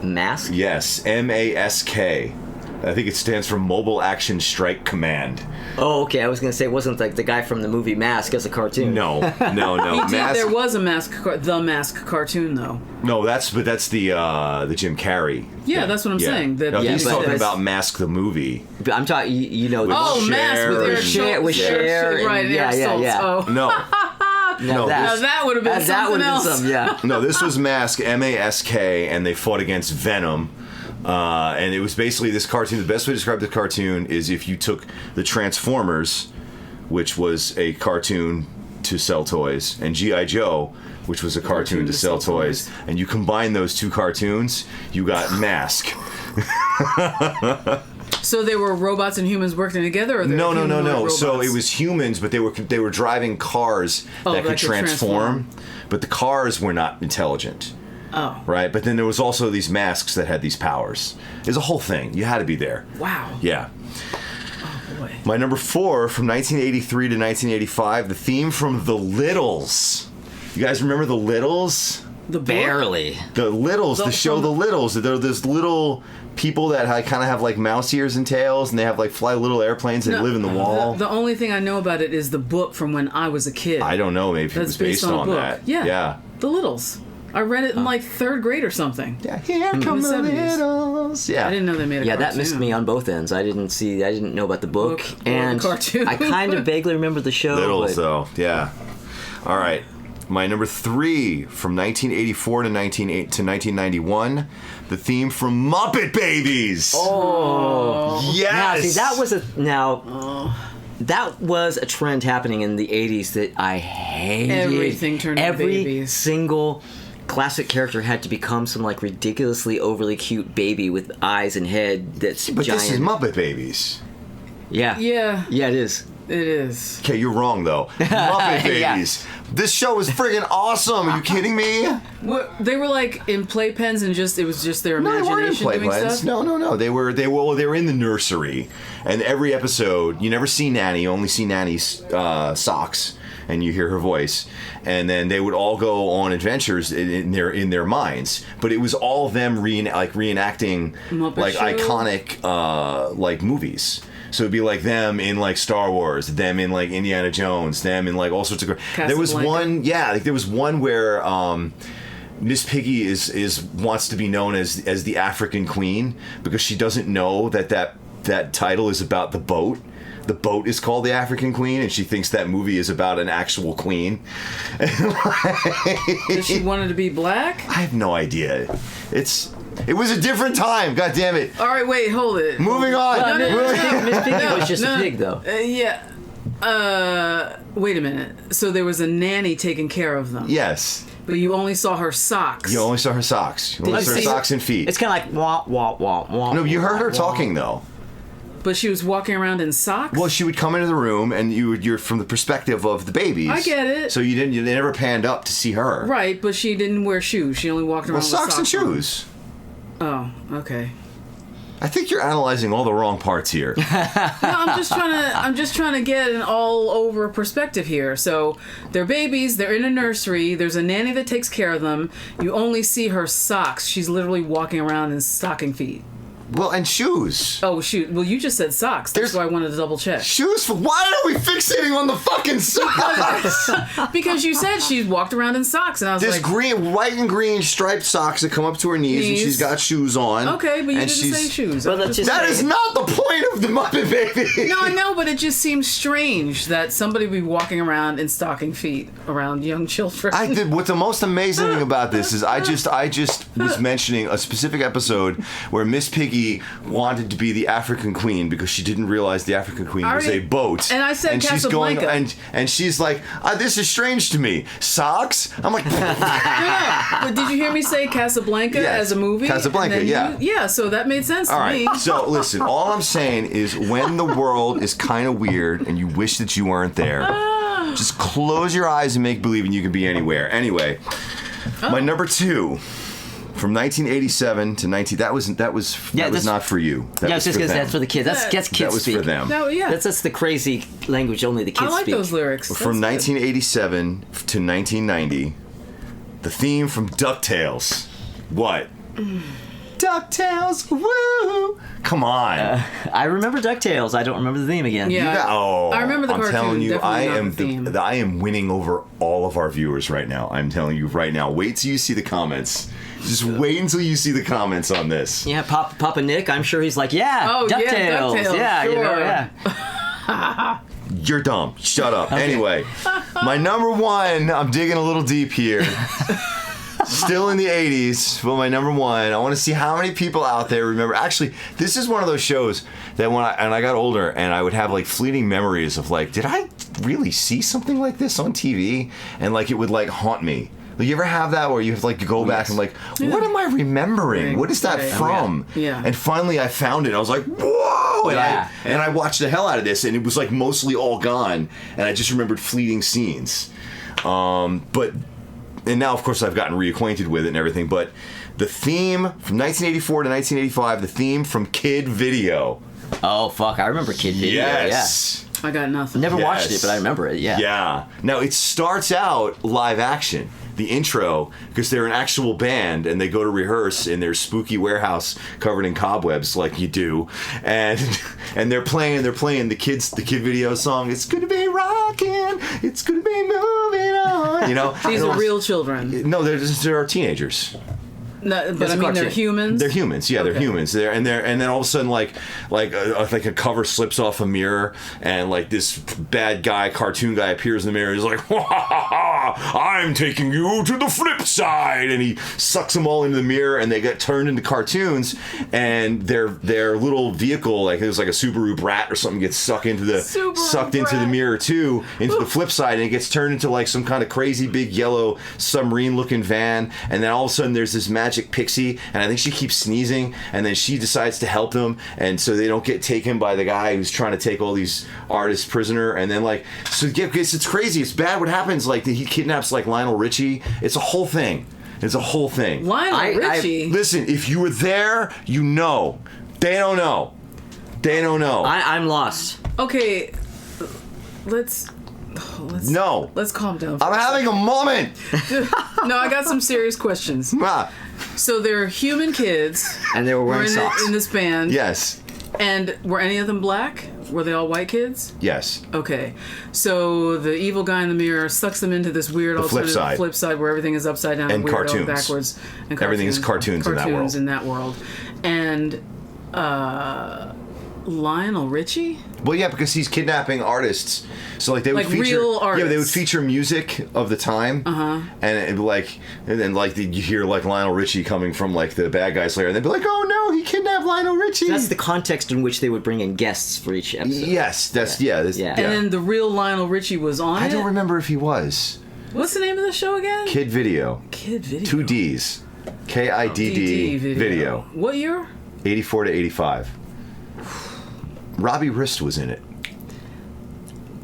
Mask? Yes, M-A-S-K. I think it stands for Mobile Action Strike Command. Oh, okay. I was gonna say it wasn't like the guy from the movie Mask as a cartoon. No. There was a the Mask cartoon though. No, that's the Jim Carrey. Yeah, that's what I'm saying. No, he's talking about Mask the movie. But I'm talking, Mask with Cher. Right, yeah. Oh. No. That would have been something else. No, this was Mask, M-A-S-K, and they fought against Venom. And it was basically this cartoon. The best way to describe the cartoon is if you took the Transformers, which was a cartoon to sell toys, and G.I. Joe, which was a cartoon to sell toys, and you combine those two cartoons, you got Mask. So they were robots and humans working together? Or No. robots? So it was humans, but they were driving cars that could transform, but the cars were not intelligent. Oh. Right? But then there was also these masks that had these powers. There's a whole thing. You had to be there. Wow. Yeah. Oh, boy. My number 4, from 1983 to 1985, the theme from The Littles. You guys remember The Littles? Barely. The Littles, the show The Littles. They're this little people that kind of have like mouse ears and tails, and they have like fly little airplanes and live in the wall. The only thing I know about it is the book from when I was a kid. I don't know. Maybe it was based on a book. that. Yeah. The Littles. I read it in like 3rd grade or something. Yeah, here come the Littles. Yeah. I didn't know they made a cartoon. Yeah, that missed me on both ends. I didn't know about the book and the cartoon. I kind of vaguely remember the show. Littles, though. Yeah. All right. My number 3, from 1984 to 1991, the theme from Muppet Babies. Oh, yes. Now, see, that was a trend happening in the 80s that I hated. Everything turned into babies. Every single classic character had to become some like ridiculously overly cute baby with eyes and head that's but giant. This is Muppet Babies. Yeah. Yeah. Yeah, it is. It is. Okay, you're wrong though. Muppet Babies. Yeah. This show is friggin' awesome. Are you kidding me? What, they were like in playpens and it was just their imagination. No, they weren't in doing stuff? No. They were in the nursery, and every episode you never see Nanny. You only see Nanny's socks, and you hear her voice. And then they would all go on adventures in their minds, but it was all them reenacting Muppet like show? iconic like movies. So it'd be like them in like Star Wars, them in like Indiana Jones, them in like all sorts of. There was one, there was one where Miss Piggy is wants to be known as the African Queen because she doesn't know that title is about the boat. The boat is called the African Queen, and she thinks that movie is about an actual queen. Does she wanted to be black? I have no idea. It was a different time. God damn it! All right, wait, hold it. Moving on. Miss Piggy was just a pig, though. Yeah. Wait a minute. So there was a nanny taking care of them. Yes. But you only saw her socks. You only saw her socks. You only saw her socks and feet. It's kind of like wah wah wah wah. No, you heard her talking though. But she was walking around in socks? Well, she would come into the room, and you're from the perspective of the babies. I get it. So they never panned up to see her. Right, but she didn't wear shoes. She only walked around with socks and shoes. Oh, okay. I think you're analyzing all the wrong parts here. No, I'm just trying to get an all over perspective here. So they're babies, they're in a nursery, there's a nanny that takes care of them. You only see her socks. She's literally walking around in stocking feet. Well, and shoes. Oh, shoot. Well, you just said socks. That's why I wanted to double check. Shoes? Why are we fixating on the fucking socks? Because you said she walked around in socks, and I was like... white and green striped socks that come up to her knees, and she's got shoes on. Okay, but you didn't say shoes. Well, that is not the point of the Muppet Baby. No, I know, but it just seems strange that somebody would be walking around in stocking feet around young children. What the most amazing thing about this is I just was mentioning a specific episode where Miss Piggy wanted to be the African Queen because she didn't realize the African Queen was a boat. And I said Casablanca. She's going, and she's like, this is strange to me. Socks? I'm like... But did you hear me say Casablanca as a movie? Casablanca, yeah. Yeah, so that made sense to me. So listen, all I'm saying is when the world is kind of weird and you wish that you weren't there, just close your eyes and make believe and you can be anywhere. Anyway, my number 2... From 1987 to 19, that was not for you. I was just gonna say that's for the kids. That's kids that was speak. for them. No, yeah. That's the crazy language only the kids speak. I like those lyrics. From 1987 to 1990, the theme from DuckTales. What? DuckTales, woo! Come on. I remember DuckTales. I don't remember the theme again. Yeah. I remember the I'm cartoon. telling you, definitely I not am the theme. I am winning over all of our viewers right now. I'm telling you right now. Wait till you see the comments. Just wait until you see the comments on this. Yeah, Papa Nick, I'm sure he's like, yeah, Oh, DuckTales. yeah, DuckTales, Yeah, you know, sure. yeah. You're dumb. Shut up. Anyway, my number one, I'm digging a little deep here. Still in the 80s, but my number one, I want to see how many people out there remember. Actually, this is one of those shows that when I got older and I would have like fleeting memories of like, did I really see something like this on TV? And like it would like haunt me. Like, you ever have that where you have to like go back and like, what am I remembering? What is that from? Yeah. And finally I found it. I was like, whoa! And I watched the hell out of this, and it was like mostly all gone, and I just remembered fleeting scenes. And now, of course, I've gotten reacquainted with it and everything, but the theme from 1984 to 1985, the theme from Kid Video. Oh, fuck. I remember Kid Video. Yes. I got nothing. Never watched it, but I remember it, yeah. Yeah. Now, it starts out live action. The intro, because they're an actual band and they go to rehearse in their spooky warehouse covered in cobwebs like you do, and they're playing the Kid Video song. It's gonna be rocking, it's gonna be moving on. You know, These are real children. No, they're teenagers. No, but I mean, they're humans. They're humans, yeah. They're humans. And then all of a sudden, like a cover slips off a mirror, and like this bad guy, cartoon guy, appears in the mirror. He's like, "Ha ha ha! I'm taking you to the flip side," and he sucks them all into the mirror, and they get turned into cartoons. And their little vehicle, like it was like a Subaru Brat or something, gets sucked into the mirror too, into the flip side, and it gets turned into like some kind of crazy big yellow submarine-looking van. And then all of a sudden, there's this magic pixie, and I think she keeps sneezing, and then she decides to help them, and so they don't get taken by the guy who's trying to take all these artists prisoner. And then like, so yeah, it's crazy, it's bad what happens. Like he kidnaps like Lionel Richie. It's a whole thing. Lionel Richie. Listen, if you were there, you know. They don't know. I'm lost. Okay, let's calm down. I'm having a moment. No, I got some serious questions. So they're human kids, and they were wearing socks in this band. Yes. And were any of them black? Were they all white kids? Yes. Okay. So the evil guy in the mirror sucks them into this weird alternative flip side where everything is upside down and weird cartoons. Backwards. And everything is cartoons in that world. And Lionel Richie? Well, yeah, because he's kidnapping artists. So like they would feature real artists. Yeah, they would feature music of the time. And then you hear like Lionel Richie coming from like the bad guys layer, and they'd be like, "Oh no, he kidnapped Lionel Richie." That's the context in which they would bring in guests for each episode. Yes, And then the real Lionel Richie was on it? I don't remember if he was. What's the name of the show again? Kid Video. 2 D's. KIDD Video. What year? 84 to 85. Robbie Wrist was in it.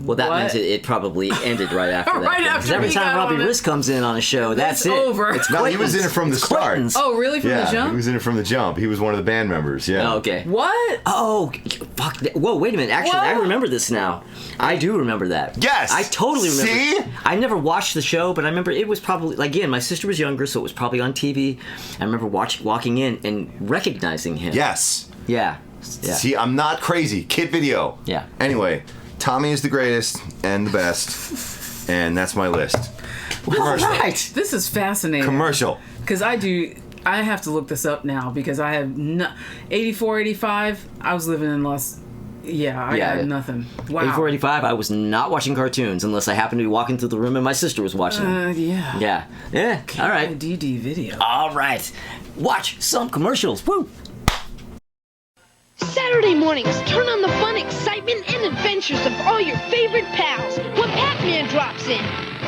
Well, that means it probably ended right after that. Because every time Robbie Wrist comes in on a show, that's it. Over. No, he was in it from the start. Oh, really? From the jump? He was in it from the jump. He was one of the band members. Yeah. Oh, okay. What? Oh, fuck. Whoa, wait a minute. Actually, I remember this now. I do remember that. Yes. I totally remember. See? I never watched the show, but I remember it was probably, again, my sister was younger, so it was probably on TV. I remember walking in and recognizing him. Yes. Yeah. See, I'm not crazy. Kid Video. Yeah. Anyway, Tommy is the greatest and the best, and that's my list. All right. This is fascinating. Commercial. Because I have to look this up now because I have 84, 85. I was living in I had nothing. Wow. 84, 85, I was not watching cartoons unless I happened to be walking through the room and my sister was watching them. Yeah. Yeah. All right. DD Video. All right. Watch some commercials. Woo. Saturday mornings, turn on the fun, excitement, and adventures of all your favorite pals when Pac-Man drops in.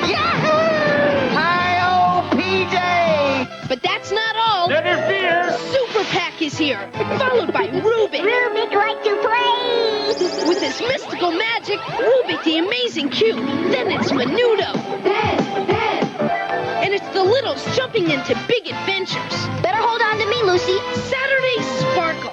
Yahoo! Hi-oh, PJ! But that's not all. Interfere! Super Pac is here, followed by Rubik. Rubik like to play! With his mystical magic, Rubik the Amazing Cube. Then it's Menudo. And it's the Littles jumping into big adventures. Better hold on to me, Lucy. Saturday Sparkle.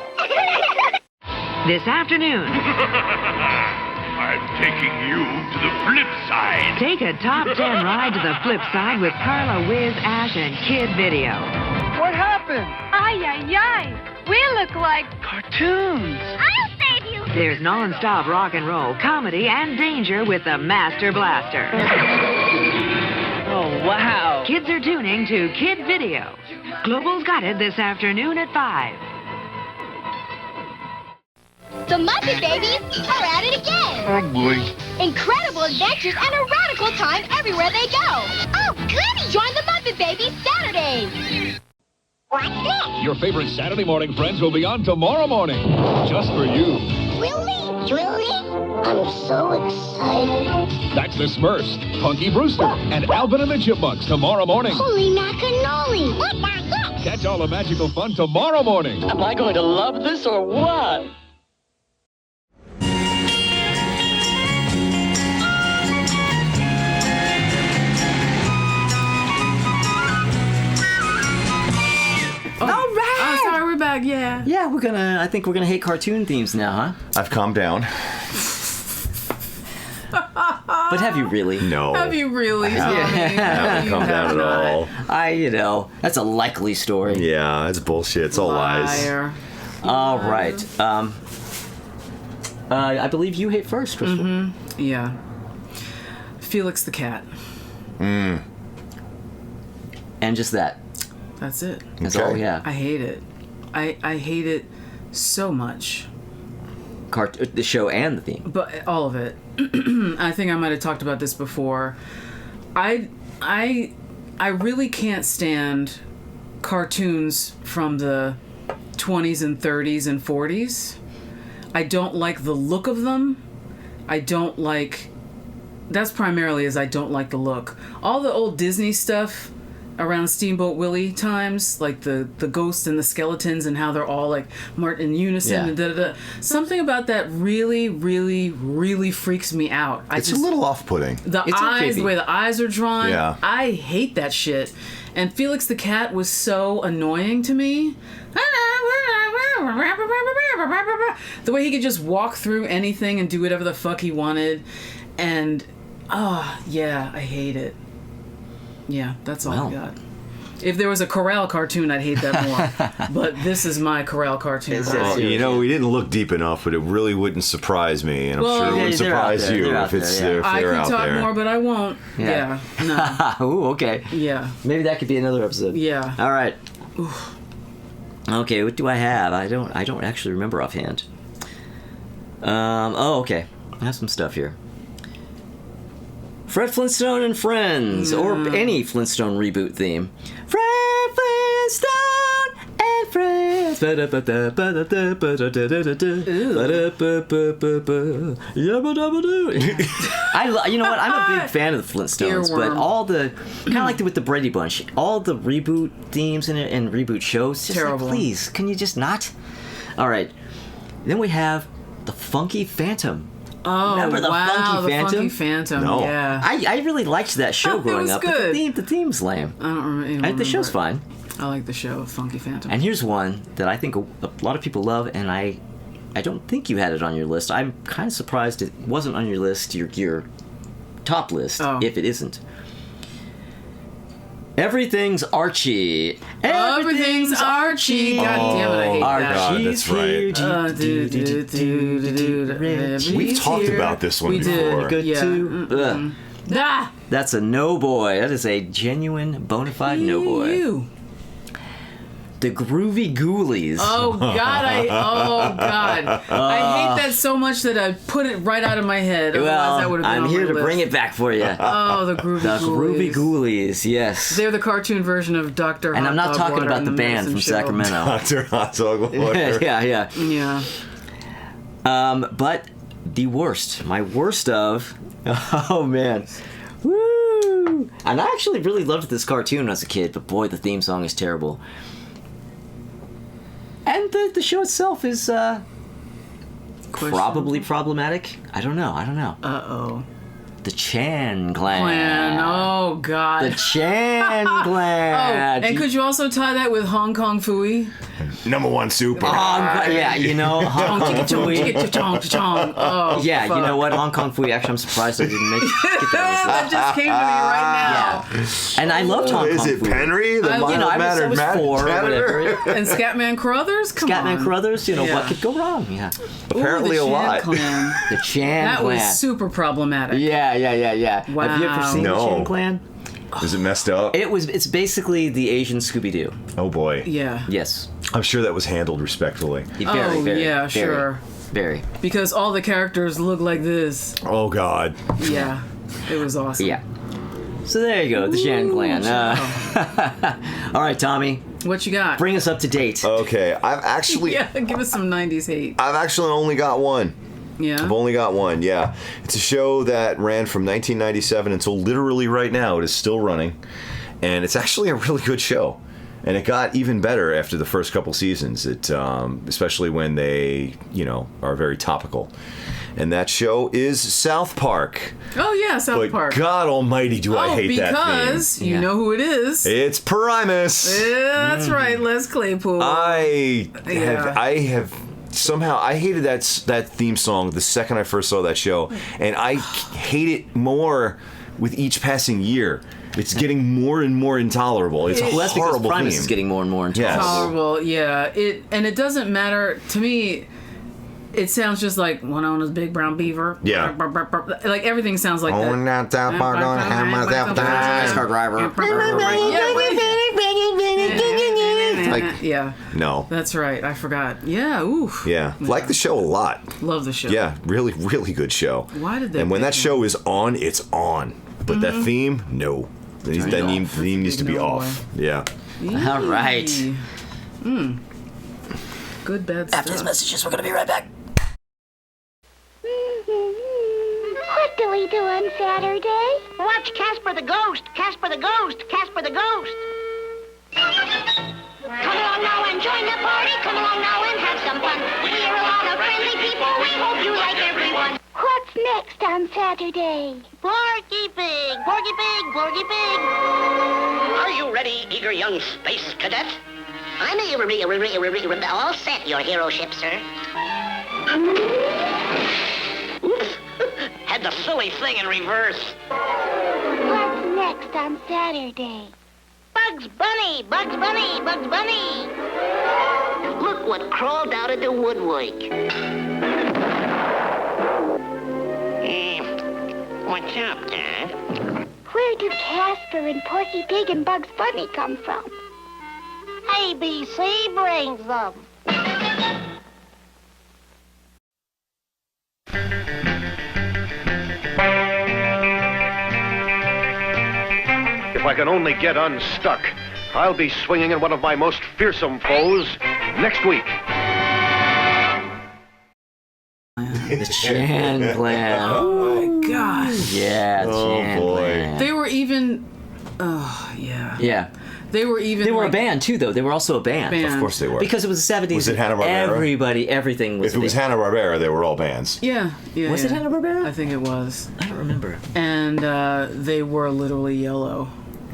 This afternoon, I'm taking you to the flip side. take a top 10 ride to the flip side with Carla, Wiz, Ash, and Kid Video. What happened? happened? Ay, ay, ay. We look like Cartoons. I'll save you. There's non-stop rock and roll, comedy, and danger with the Master Blaster. Oh, wow. Kids are tuning to Kid Video. Global's got it this afternoon at 5. The Muppet Babies are at it again. Oh, boy. Incredible adventures and a radical time everywhere they go. Oh, goody! Join the Muppet Babies Saturdays. What's this? Your favorite Saturday morning friends will be on tomorrow morning. Just for you. Really? I'm so excited. That's the Smurfs, Punky Brewster, and Alvin and the Chipmunks tomorrow morning. Holy macanoli! What the heck? Catch all the magical fun tomorrow morning. Am I going to love this or what? All right. Oh, sorry, we're back. Yeah. Yeah, I think we're gonna hate cartoon themes now, huh? I've calmed down. But have you really? No. Have you really? I haven't calmed down at all. That's a likely story. Yeah, it's bullshit. It's all lies. Liar. All right. I believe you hate first, Crystal. Yeah. Felix the cat. And just that. That's it. That's all we have. I hate it. I hate it so much. The show and the theme. But all of it. I think I might have talked about this before. I really can't stand cartoons from the 20s and 30s and 40s. I don't like the look of them. That's primarily as I don't like the look. All the old Disney stuff around Steamboat Willie times, like the ghosts and the skeletons and how they're all like marked in unison and da-da-da. Something about that really, really, really freaks me out. It's a little off-putting. The eyes, the way the eyes are drawn. Yeah. I hate that shit. And Felix the cat was so annoying to me. The way he could just walk through anything and do whatever the fuck he wanted. And, yeah, I hate it. Yeah, that's all I got. If there was a Corral cartoon, I'd hate that more. But this is my Corral cartoon. Well, we didn't look deep enough, but it really wouldn't surprise me, and I'm sure it wouldn't surprise you if they're I out could talk there. more, but I won't. Yeah. No. Ooh, okay. Yeah. Maybe that could be another episode. Yeah. All right. Oof. Okay, what do I have? I don't actually remember offhand. Okay. I have some stuff here. Fred Flintstone and Friends, or any Flintstone reboot theme. Fred Flintstone and Friends. You know what? I'm a big fan of the Flintstones, but all the kind of like with the Brady Bunch, all the reboot themes and reboot shows. Just terrible. Like, please, can you just not? All right. Then we have the Funky Phantom. Oh, remember the Funky Phantom? Funky Phantom, no. yeah. I really liked that show growing up. Good. But the theme's lame. I don't remember. The show's fine. I like the show, Funky Phantom. And here's one that I think a lot of people love, and I don't think you had it on your list. I'm kind of surprised it wasn't on your list, your top list, if it isn't. Everything's Archie. Everything's Archie. God damn it, I hate that. Archie's right. We've talked about this one before. That's a no boy. That is a genuine, bona fide no boy. The Groovy Ghoulies. Oh God! I hate that so much that I put it right out of my head. Otherwise, that would have been I'm on here my to list. bring it back for you. Oh, the Groovy Ghoulies. The Groovy Ghoulies, yes. They're the cartoon version of Dr. And I'm not talking about the band from Sacramento. Dr. Hot Dog Water. Yeah. But the worst, my worst of, oh man, woo! And I actually really loved this cartoon as a kid, but boy, the theme song is terrible. And the show itself is probably problematic. I don't know. Uh-oh. The Chan Clan. Oh, God. The Chan Clan. Oh, and could you also tie that with Hong Kong Phooey? #1 super. Yeah, you know, Hong Kong Fooey. Oh, Yeah, fuck. you know what, Hong Kong Fooey. Actually, I'm surprised I didn't get that. That just came to me right now. Yeah, and I loved Hong Kong Is it Fooey. Penry? The You know, I was 4 or Janitor? whatever. And Scatman Crothers? Come on. Scatman Crothers, you know, Yeah. what could go wrong? Yeah. Apparently Ooh, a the Chan lot. Clan. The Chan That Clan. was super problematic. Yeah. Wow. Have you ever seen the No. Chan Clan? Is it messed up? It's basically the Asian Scooby-Doo. Oh boy. Yeah. Yes. I'm sure that was handled respectfully. Yeah, sure. Very. Because all the characters look like this. Oh God. Yeah. It was awesome. Yeah. So there you go, the Chan Clan. All right, Tommy. What you got? Bring us up to date. Okay, I've actually Yeah, give us some 90s hate. I've actually only got one. Yeah. I've only got one, yeah. It's a show that ran from 1997 until literally right now. It is still running. And it's actually a really good show. And it got even better after the first couple seasons. It, especially when they, are very topical. And that show is South Park. Oh, yeah, South But Park. God almighty do I hate that theme. Because you know who it is. It's Primus. Yeah, that's right, Les Claypool. I have somehow I hated that theme song the second I first saw that show, and I hate it more with each passing year. It's getting more and more intolerable. It's a that's because horrible Primus theme. is getting more and more intolerable. Yes. Horrible, yeah. It doesn't matter to me. It sounds just like one on his big brown beaver. Yeah. Like everything sounds like that. Oh, not that far, gonna have myself the nice car driver. Yeah. No. That's right. I forgot. Yeah. Oof. Yeah. Like the show a lot. Love the show. Yeah. Really, really good show. Why did they? And when pick that him? show is on, it's on. But that theme, no. That theme needs to be no off. Yeah. All right. Good bad stuff. After these messages, we're going to be right back. What do we do on Saturday? Watch Casper the Ghost. Casper the Ghost. Casper the Ghost. Come along now and join the party. Come along now and have some fun. We're a lot of friendly people. We hope you like everyone. What's next on Saturday? Porky Pig. Porky Pig. Porky Pig. Are you ready, eager young space cadet? I'm all set, your hero ship, sir. Oops. Had the silly thing in reverse. What's next on Saturday? Bugs Bunny. Bugs Bunny. Bugs Bunny. Look what crawled out of the woodwork. What's up, Dad? Where do Casper and Porky Pig and Bugs Bunny come from? ABC brings them. If I can only get unstuck, I'll be swinging at one of my most fearsome foes next week. The Chan Clan. Oh my gosh. Yeah, the Chan Clan. They were even. Oh yeah. Yeah. They were even. They were like, a band too, though. They were also a band. Band. Of course they were. Because it was the 70s. Was it Hanna-Barbera? Everything was. If it was Hanna-Barbera, they were all bands. Yeah. Yeah. Was it yeah. Hanna-Barbera? I think it was. I don't remember. And they were literally yellow.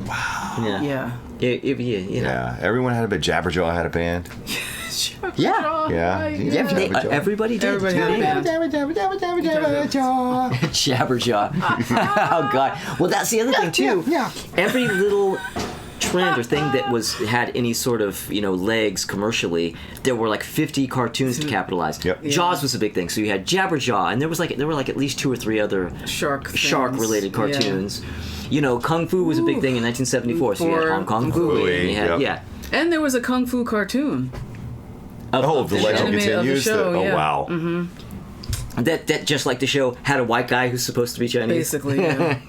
Wow. Yeah. Yeah. Yeah. Everyone had a band. Jabberjaw had a band. Yeah. Yeah. Right, Jabberjaw. Everybody did. Everybody had a band. Jabberjaw. Oh God. Well, that's the other thing too. Yeah. Every little trend or thing that had any sort of legs commercially, there were like 50 cartoons to capitalize. Yep. Yeah. Jaws was a big thing, so you had Jabberjaw, and there were like at least 2 or 3 other Shark related cartoons. Kung Fu was a big thing in 1974, so you had Hong Kong Fooey. And you had, Yep. And there was a Kung Fu cartoon. Of The show. legend Anime of the continues. show, Oh yeah. wow. Mm-hmm. That just like the show had a white guy who's supposed to be Chinese. Basically, yeah.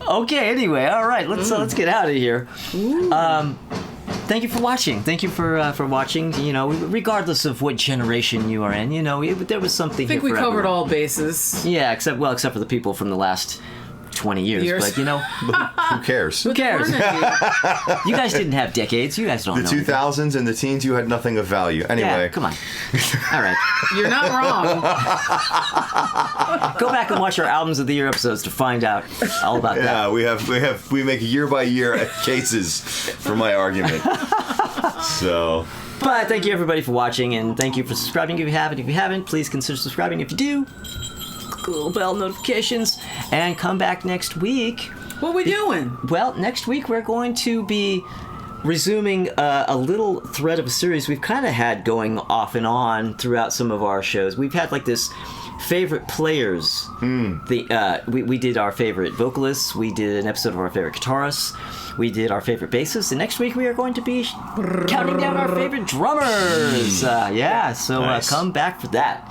Okay. Anyway, all right. Let's get out of here. Thank you for watching. Thank you for watching. Regardless of what generation you are in, there was something. I think here we for covered everyone. all bases. Yeah, except for the people from the last 20 years. But, you know. Who cares? Who cares? You guys didn't have decades. You guys don't know. The 2000s and the teens, you had nothing of value. Anyway. Yeah, come on. All right. You're not wrong. Go back and watch our Albums of the Year episodes to find out all about that. Yeah, we make year-by-year cases for my argument. So... But thank you everybody for watching, and thank you for subscribing if you haven't. If you haven't, please consider subscribing. If you do, click the little bell notifications, and come back next week. What we doing? Well, next week we're going to be resuming a little thread of a series we've kind of had going off and on throughout some of our shows. We've had like this favorite players. We did our favorite vocalists. We did an episode of our favorite guitarists. We did our favorite bassists, and next week we are going to be counting down our favorite drummers. So Nice. Come back for that.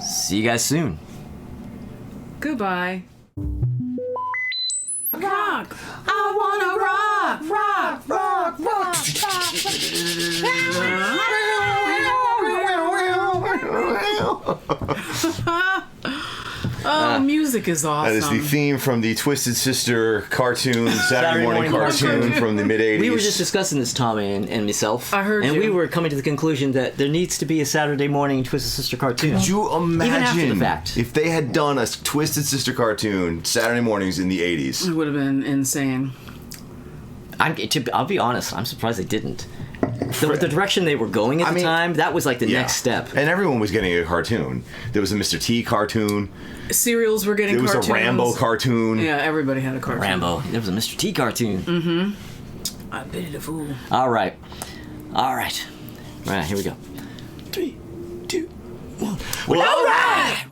See you guys soon. Goodbye. Rock! I wanna rock! Rock! Rock! Rock! Oh, music is awesome. That is the theme from the Twisted Sister cartoon, Saturday morning cartoon from the mid-'80s. We were just discussing this, Tommy and myself. I heard and you. we were coming to the conclusion that there needs to be a Saturday morning Twisted Sister cartoon. Could you imagine Even after the fact. if they had done a Twisted Sister cartoon Saturday mornings in the 80s? It would have been insane. I'll be honest, I'm surprised they didn't. The direction they were going at the time, that was like the next step. And everyone was getting a cartoon. There was a Mr. T cartoon. Cereals were getting cartoons. There was cartoons. a Rambo cartoon. Yeah, everybody had a cartoon. Rambo. There was a Mr. T cartoon. Mm-hmm. I pity the fool. All right. Right, here we go. 3, 2, 1. Well, all right!